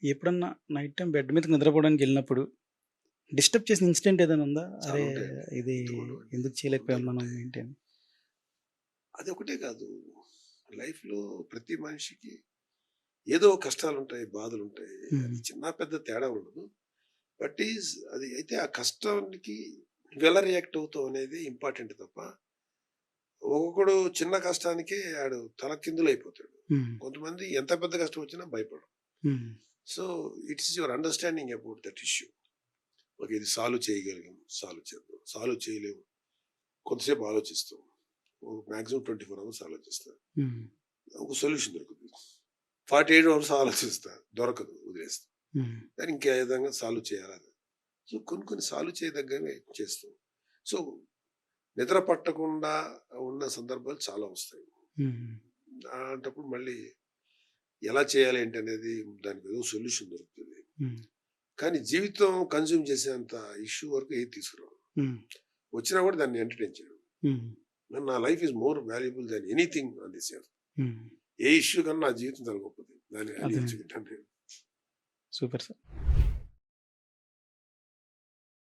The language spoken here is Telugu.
ఎప్పుడన్నా నైట్ టైమ్ బెడ్ మీదకి నిద్రపోవడానికెళ్ళినప్పుడు డిస్టర్బ్ చేసిన ఇన్సిడెంట్ ఏదైనా ఉందా? చాలా అరే! ఉంటాయండి. ఇది ఎందుకుండవండి. ఎందుకు చేయలేకపోయాం మనం వందలుంటాయి. ఏంటి అని? అదొకటే కాదు. లైఫ్‌లో ప్రతి మనిషికి ఏదో కష్టాలుంటాయి, బాధలుంటాయి. హ్మ్. అది చిన్న, పెద్ద తేడా ఉండదు. అది అయితే ఆ కష్టానికి నువ్వెలా రియాక్ట్ అవుతావు అనేది ఇంపార్టెంట్ తప్ప, ఒక్కొక్కడు చిన్న కష్టానికే ఆడు తలకిందులైపోతాడు. హ్మ్. కొంతమంది ఎంత పెద్ద కష్టం వచ్చినా భయపడరు. హ్మ్. So, it is your understanding about that issue. Okay. ఇది సాల్వ్ చేయగలిగాం. సాల్వ్ చేద్దాం. సాల్వ్ చేయలేము. కొంతసేపు ఆలోచిస్తాం. మాక్సిమం 24 అవర్స్ ఆలోచిస్తా. హ్మ్. ఒక సొల్యూషన్ దొరుకుతుంది. 48 అవర్స్ ఆలోచిస్తా. దొరకదు. వదిలేస్తా. హ్మ్. కానీ ఇంకే విధంగా సాల్వ్ చేయాలని. సో, కొన్ని కొన్ని సాల్వ్ చేయదగ్గవి చేస్తాం. సో, నిద్ర పట్టకుండా ఉన్న సందర్భాలు చాలా వస్తాయి. హ్మ్. అలాంటప్పుడు మళ్ళీ ఎలా చేయాలి ఏంటి అనేది దానికి ఏదో సొల్యూషన్ దొరుకుతది. హ్మ్. కానీ జీవితం కన్జ్యూమ్ చేసేంత ఇష్యూ వరకు ఏది తీసుకురాను. హ్మ్. వచ్చినా కూడా దాన్ని ఎంటర్‌టైన్ చేయను. హ్మ్. నా life is more valuable than anything on this earth. హ్మ్. ఏ ఇష్యూ కన్నా నా జీవితం చాలా గొప్పది. దాన్ని అది అదేనండి. ఎంచుకుంటాను నేను. Super sir.